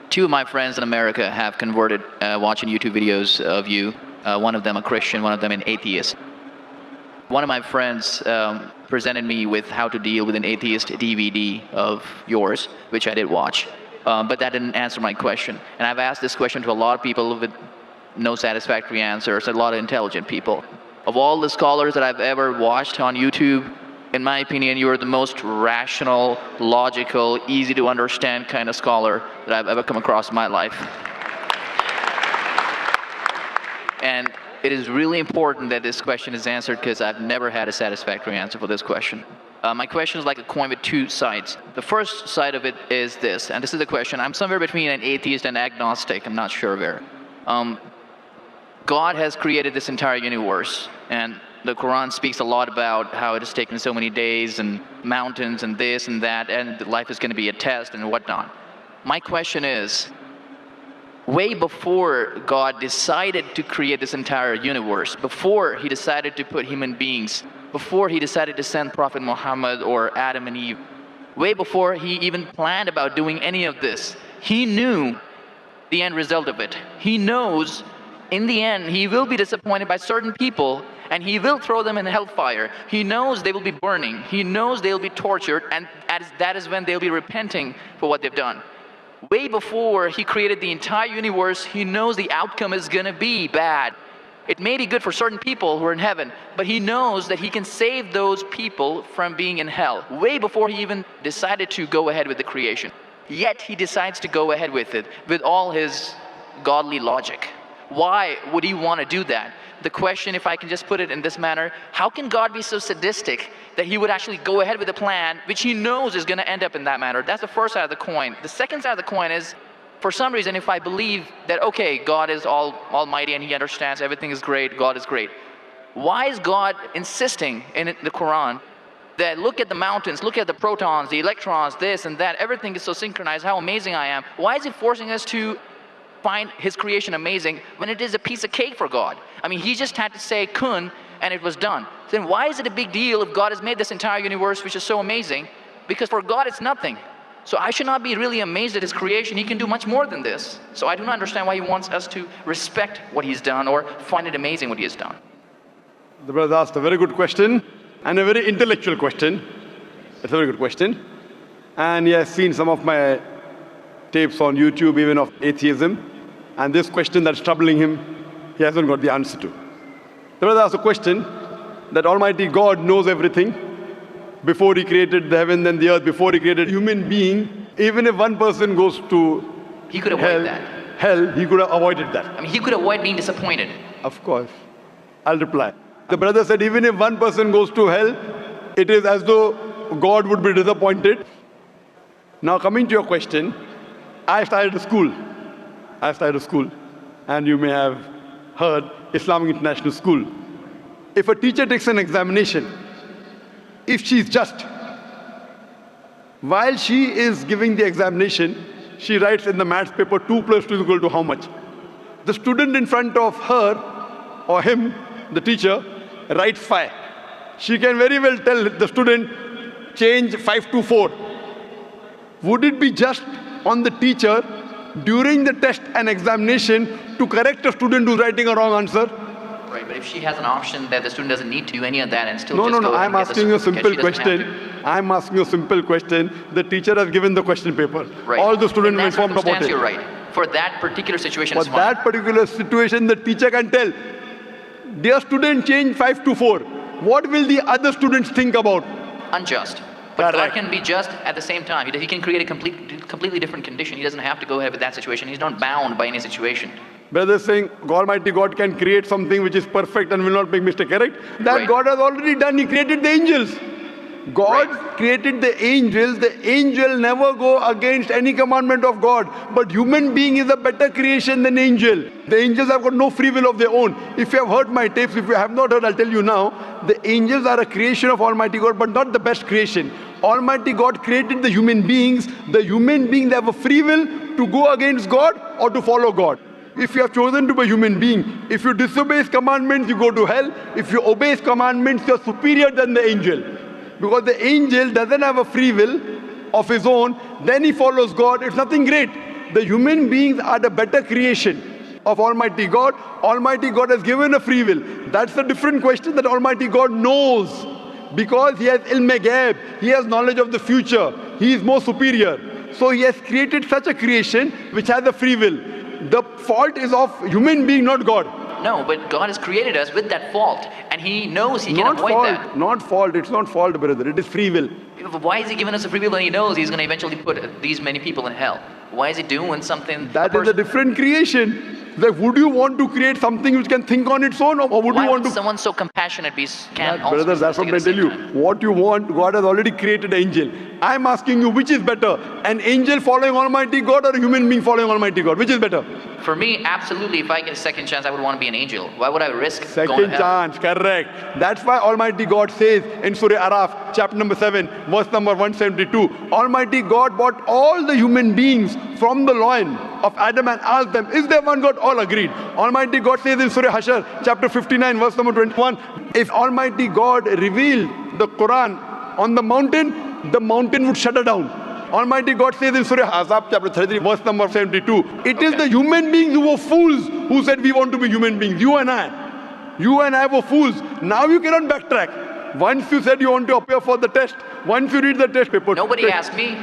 Two of my friends in America have converted watching YouTube videos of you. One of them a Christian, one of them an atheist. One of my friends presented me with how to deal with an atheist DVD of yours, which I did watch. But that didn't answer my question. And I've asked this question to a lot of people with no satisfactory answers, a lot of intelligent people. Of all the scholars that I've ever watched on YouTube, in my opinion, you are the most rational, logical, easy to understand kind of scholar that I've ever come across in my life. And it is really important that this question is answered because I've never had a satisfactory answer for this question. My question is like a coin with two sides. The first side of it is this, and this is the question. I'm somewhere between an atheist and agnostic. I'm not sure where. God has created this entire universe, and the Quran speaks a lot about how it has taken so many days and mountains and this and that, and life is going to be a test and whatnot. My question is, way before God decided to create this entire universe, before he decided to put human beings, before he decided to send Prophet Muhammad or Adam and Eve, way before he even planned about doing any of this, he knew the end result of it. He knows in the end he will be disappointed by certain people and he will throw them in hellfire. He knows they will be burning. He knows they will be tortured, and that is when they'll be repenting for what they've done. Way before he created the entire universe, he knows the outcome is going to be bad. It may be good for certain people who are in heaven, but he knows that he can save those people from being in hell. Way before he even decided to go ahead with the creation. Yet he decides to go ahead with it, with all his godly logic. Why would he want to do that? The question, if I can just put it in this manner, how can God be so sadistic that he would actually go ahead with a plan which he knows is going to end up in that manner? That's the first side of the coin. The second side of the coin is, for some reason, if I believe that, okay, God is almighty and he understands everything is great, God is great. Why is God insisting in the Quran that look at the mountains, look at the protons, the electrons, this and that, everything is so synchronized, how amazing I am. Why is he forcing us to find his creation amazing when it is a piece of cake for God? I mean, he just had to say kun and it was done. Then why is it a big deal if God has made this entire universe which is so amazing? Because for God it's nothing. So I should not be really amazed at his creation. He can do much more than this. So I do not understand why he wants us to respect what he's done or find it amazing what he has done. The brother asked a very good question and a very intellectual question. It's a very good question. And he has seen some of my tapes on YouTube, even of atheism. And this question that's troubling him, he hasn't got the answer to. The brother asked a question that Almighty God knows everything before he created the heaven and the earth, before he created human being. Even if one person goes to he could avoid that. Hell, he could have avoided that. I mean, he could avoid being disappointed. Of course. I'll reply. The brother said, even if one person goes to hell, it is as though God would be disappointed. Now coming to your question, I started a school. And you may have heard Islamic International School. If a teacher takes an examination, if she is just, while she is giving the examination, she writes in the maths paper 2 plus 2 is equal to how much? The student in front of her or him, the teacher, writes 5. She can very well tell the student, change 5 to 4. Would it be just on the teacher during the test and examination to correct a student who's writing a wrong answer? Right, but if she has an option that the student doesn't need to do any of that and still No, I'm asking you a simple question. I'm asking you a simple question. The teacher has given the question paper. Right. All the students will inform about it. You're right. For that particular situation, For that particular situation, the teacher can tell, dear student, change 5 to 4. What will the other students think about? Unjust. But God can be just at the same time. He can create a completely different condition. He doesn't have to go ahead with that situation. He's not bound by any situation. Brother is saying Almighty God can create something which is perfect and will not make mistake, correct? That God has already done. He created the angels. God created the angels. The angel never go against any commandment of God. But human being is a better creation than angel. The angels have got no free will of their own. If you have heard my tapes, if you have not heard, I'll tell you now. The angels are a creation of Almighty God, but not the best creation. Almighty God created the human beings. The human beings have a free will to go against God or to follow God. If you have chosen to be a human being, if you disobey His commandments, you go to hell. If you obey His commandments, you are superior than the angel. Because the angel doesn't have a free will of his own, then he follows God. It's nothing great. the human beings are the better creation of Almighty God. Almighty God has given a free will. That's a different question that Almighty God knows. Because He has ilm-e-ghaib, He has knowledge of the future, He is more superior. So He has created such a creation which has a free will. The fault is of human being, not God. No, but God has created us with that fault, and He knows He can avoid that. Not fault. It's not fault, brother. It is free will. Why is He giving us a free will when He knows He's going to eventually put these many people in hell? Why is He doing something? That is a different creation. Like, would you want to create something which can think on its own, or would you want to? Someone so compassionate can also brother, that's what I tell you. What you want, God has already created an angel. I'm asking you, which is better? An angel following Almighty God or a human being following Almighty God? Which is better? For me, absolutely, if I get a second chance, I would want to be an angel. Why would I risk going to Second hell? chance, correct. That's why Almighty God says in Surah Araf, chapter number 7, verse number 172, Almighty God brought all the human beings from the loin of Adam and asked them, is there one God? All agreed. Almighty God says in Surah Hashr, chapter 59, verse number 21, if Almighty God revealed the Quran on the mountain would shudder down. Almighty God says in Surah Ahzab, chapter 33, verse number 72, it is the human beings who were fools who said we want to be human beings. You and I were fools. Now you cannot backtrack. Once you said you want to appear for the test, once you read the test paper. Nobody asked me.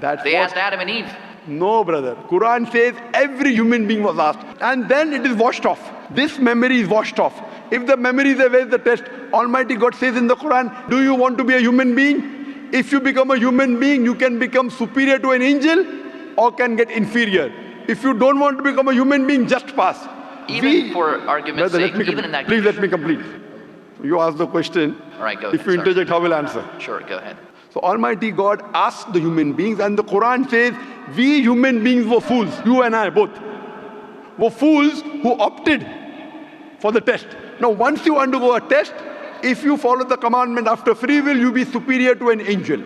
They asked Adam and Eve. No, brother. Quran says every human being was asked. And then it is washed off. This memory is washed off. If the memory is there, where is the test? Almighty God says in the Quran, do you want to be a human being? If you become a human being, you can become superior to an angel or can get inferior. If you don't want to become a human being, just pass. Even for argument's sake, even in that please let me complete. You ask the question. All right, go ahead. If you interject, I will answer. Sure, go ahead. So Almighty God asked the human beings, and the Quran says, we human beings were fools. You and I both were fools who opted for the test. Now, once you undergo a test, if you follow the commandment after free will, you be superior to an angel.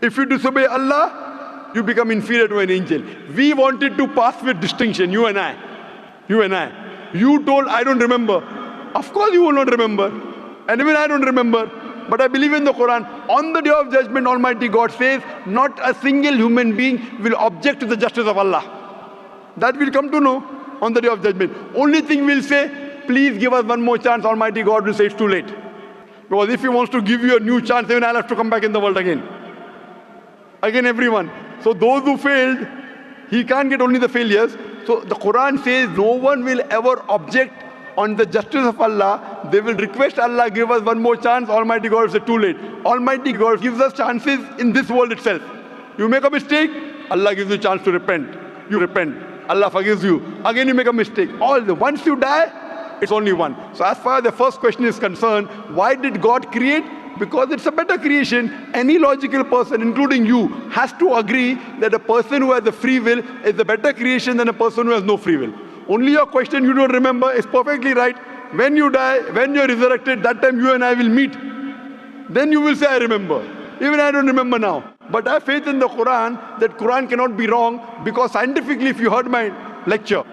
If you disobey Allah, you become inferior to an angel. We wanted to pass with distinction, you and I. You told, I don't remember. Of course you will not remember. And even I don't remember. But I believe in the Quran. On the day of judgment, Almighty God says, not a single human being will object to the justice of Allah. That we'll come to know on the day of judgment. Only thing we'll say, please give us one more chance. Almighty God will say it's too late. Because if He wants to give you a new chance, even I'll have to come back in the world again. Again, everyone. So those who failed, He can't get only the failures. So the Quran says no one will ever object on the justice of Allah. They will request Allah, give us one more chance. Almighty God will say too late. Almighty God gives us chances in this world itself. You make a mistake, Allah gives you a chance to repent. You repent. Allah forgives you. Again you make a mistake. Once you die, it's only one. So as far as the first question is concerned, why did God create? Because it's a better creation. Any logical person, including you, has to agree that a person who has a free will is a better creation than a person who has no free will. Only your question you don't remember is perfectly right. When you die, when you're resurrected, that time you and I will meet. Then you will say, I remember. Even I don't remember now. But I have faith in the Quran that Quran cannot be wrong, because scientifically, if you heard my lecture,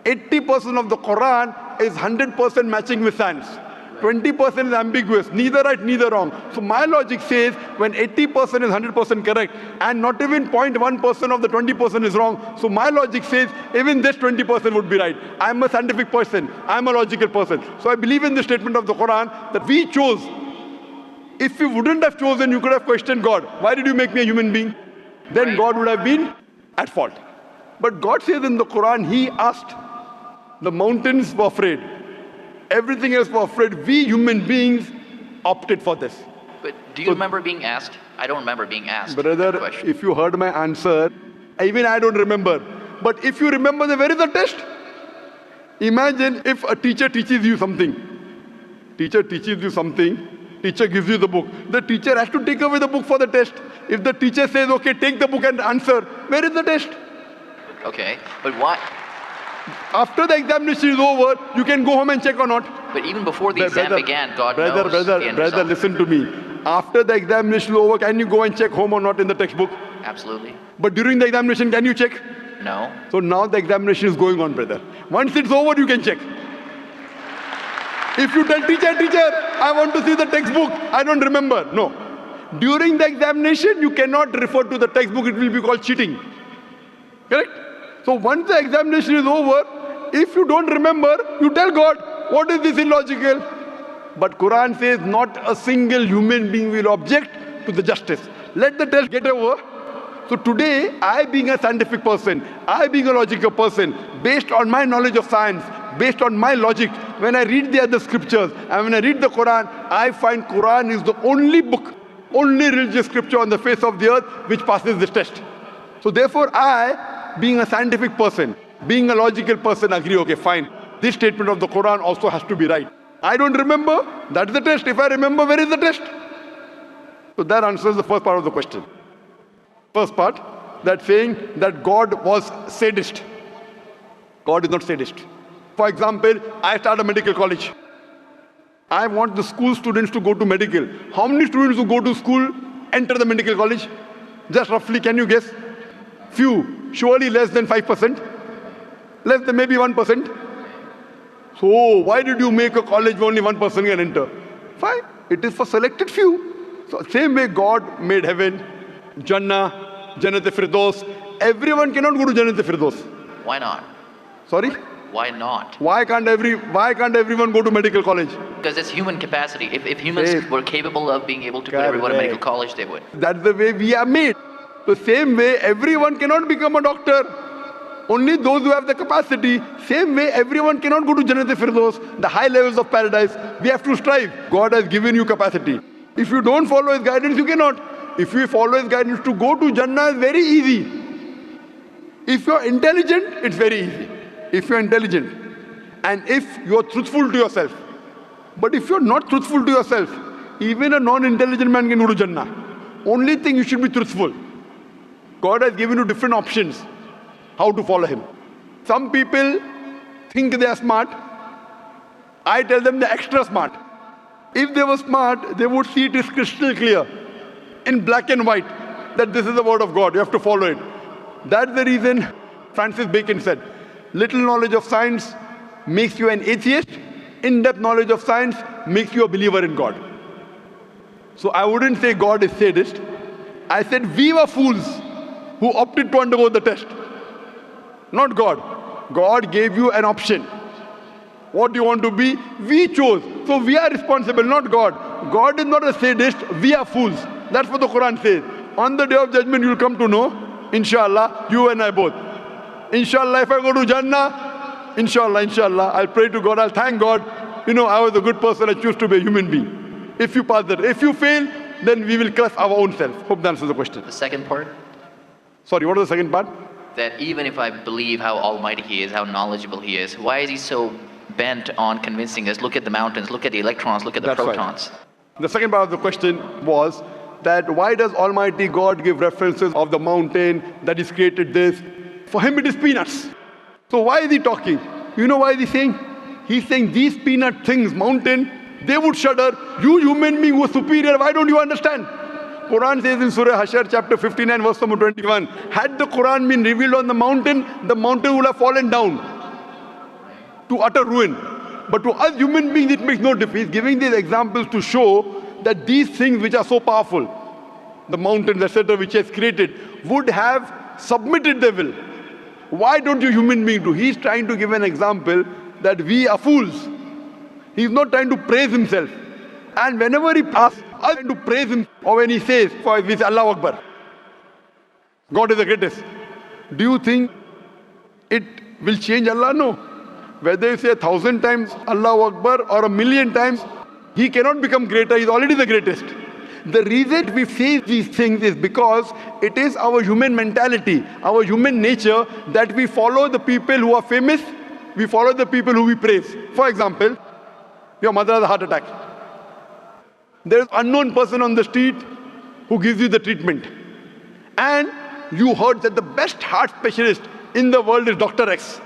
80% of the Quran is 100% matching with science. 20% is ambiguous, neither right, neither wrong. So my logic says when 80% is 100% correct and not even 0.1% of the 20% is wrong, so my logic says even this 20% would be right. I'm a scientific person, I'm a logical person. So I believe in the statement of the Quran that we chose. If you wouldn't have chosen, you could have questioned God. Why did you make me a human being? Then God would have been at fault. But God says in the Quran, He asked, the mountains were afraid. Everything else was afraid. We human beings opted for this. But do you remember being asked? I don't remember being asked. Brother, if you heard my answer, even I don't remember. But if you remember, then where is the test? Imagine if a teacher teaches you something. Teacher teaches you something. Teacher gives you the book. The teacher has to take away the book for the test. If the teacher says, okay, take the book and answer, where is the test? Okay, but why? After the examination is over, you can go home and check or not. But even before the exam began, God knows the end Brother, result. listen to me. After the examination is over, can you go and check home or not in the textbook? Absolutely. But during the examination, can you check? No. So now the examination is going on, brother. Once it's over, you can check. If you tell teacher, I want to see the textbook, I don't remember. No. During the examination, you cannot refer to the textbook. It will be called cheating. Correct? So once the examination is over, if you don't remember, you tell God, what is this illogical? But Quran says not a single human being will object to the justice. Let the test get over. So today, I being a scientific person, I being a logical person, based on my knowledge of science, based on my logic, when I read the other scriptures and when I read the Quran, I find Quran is the only book, only religious scripture on the face of the earth which passes this test. So therefore I, being a scientific person, being a logical person, agree, okay, fine. This statement of the Quran also has to be right. I don't remember, that's the test. If I remember, where is the test? So that answers the first part of the question. First part, that saying that God was sadist. God is not sadist. For example, I start a medical college. I want the school students to go to medical. How many students who go to school enter the medical college? Just roughly, can you guess? Few. Surely less than 5%. Less than maybe 1%. So why did you make a college where only 1% can enter? Fine. It is for selected few. So same way God made heaven, Jannah, Jannat-e-Firdaus. Everyone cannot go to Jannat-e-Firdaus. Why not? Sorry? Why not? Why can't everyone go to medical college? Because it's human capacity. If humans were capable of being able to put everyone in medical college, they would. That's the way we are made. The same way everyone cannot become a doctor. Only those who have the capacity. Same way everyone cannot go to Jannat-e-Firdaus, the high levels of paradise. We have to strive. God has given you capacity. If you don't follow His guidance, you cannot. If you follow His guidance, to go to Jannah is very easy. If you're intelligent, it's very easy. If you're intelligent and if you're truthful to yourself. But if you're not truthful to yourself, even a non-intelligent man can go to Jannah. Only thing, you should be truthful. God has given you different options how to follow Him. Some people think they are smart. I tell them they're extra smart. If they were smart, they would see it is crystal clear, in black and white, that this is the word of God. You have to follow it. That's the reason Francis Bacon said, little knowledge of science makes you an atheist. In-depth knowledge of science makes you a believer in God. So I wouldn't say God is sadist. I said we were fools who opted to undergo the test. Not God. God gave you an option. What do you want to be? We chose. So we are responsible, not God. God is not a sadist. We are fools. That's what the Quran says. On the day of judgment, you'll come to know, inshallah, you and I both. Inshallah, if I go to Jannah, inshallah, I'll pray to God, I'll thank God. You know, I was a good person, I choose to be a human being. If you pass that, if you fail, then we will curse our own self. Hope that answers the question. The second part? Sorry, what was the second part? That even if I believe how almighty He is, how knowledgeable He is, why is He so bent on convincing us, look at the mountains, look at the electrons, look at the protons? Right. The second part of the question was that why does Almighty God give references of the mountain, that He's created this? For Him it is peanuts. So why is He talking? You know why is He saying? He's saying these peanut things, mountain, they would shudder. You human being who are superior, why don't you understand? Quran says in Surah Hashar chapter 59 verse number 21, had the Quran been revealed on the mountain would have fallen down to utter ruin. But to us human beings it makes no difference. He's giving these examples to show that these things which are so powerful, the mountains, etc., which He has created, would have submitted their will. Why don't you human beings do? He's trying to give an example that we are fools. He's not trying to praise Himself. And whenever He asks us to praise Him, or when He says, for this Allah Akbar, God is the greatest, do you think it will change Allah? No. Whether you say 1,000 times Allah Akbar or 1,000,000 times, He cannot become greater. He's already the greatest. The reason we say these things is because it is our human mentality, our human nature, that we follow the people who are famous, we follow the people who we praise. For example, your mother has a heart attack. There is an unknown person on the street who gives you the treatment. And you heard that the best heart specialist in the world is Dr. X.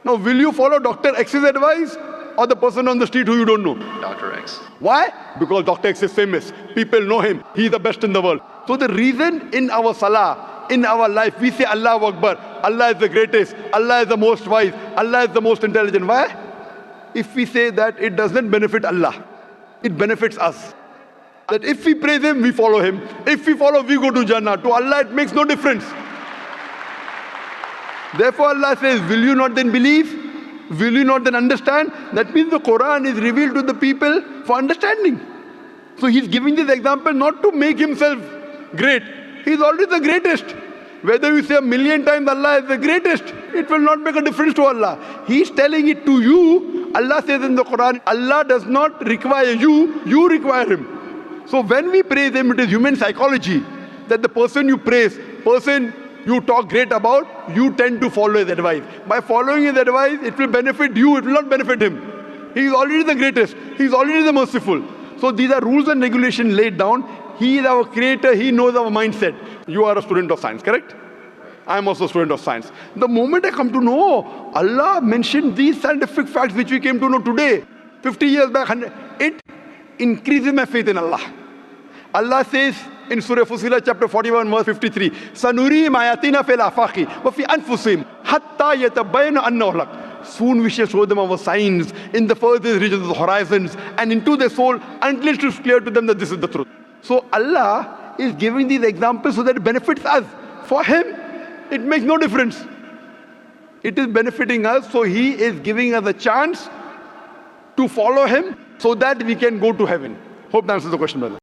Now, will you follow Dr. X's advice or the person on the street who you don't know? Dr. X. Why? Because Dr. X is famous. People know him. He's the best in the world. So the reason in our salah, in our life, we say Allah Akbar, Allah is the greatest, Allah is the most wise, Allah is the most intelligent. Why? If we say that, it doesn't benefit Allah. It benefits us. That if we praise Him, we follow Him. If we follow, we go to Jannah. To Allah, it makes no difference. Therefore Allah says, will you not then believe? Will you not then understand? That means the Quran is revealed to the people for understanding. So he's giving this example not to make himself great. He's already the greatest. Whether you say 1,000,000 times Allah is the greatest, it will not make a difference to Allah. He's telling it to you. Allah says in the Quran, Allah does not require you, you require Him. So when we praise Him, it is human psychology that the person you praise, person you talk great about, you tend to follow his advice. By following his advice, it will benefit you, it will not benefit him. He is already the greatest. He is already the merciful. So these are rules and regulations laid down. He is our creator. He knows our mindset. You are a student of science, correct? I am also a student of science. The moment I come to know, Allah mentioned these scientific facts which we came to know today, 50 years back, it increases my faith in Allah. Allah says in Surah Fussilat chapter 41 verse 53, Sanuri mayatina fil afaqi wa fi anfusihim hatta yatabayyana annahu haq. Soon we shall show them our signs in the furthest regions of the horizons and into their soul until it is clear to them that this is the truth. So Allah is giving these examples so that it benefits us. For Him, it makes no difference. It is benefiting us, so He is giving us a chance to follow Him so that we can go to heaven. Hope that answers the question, brother.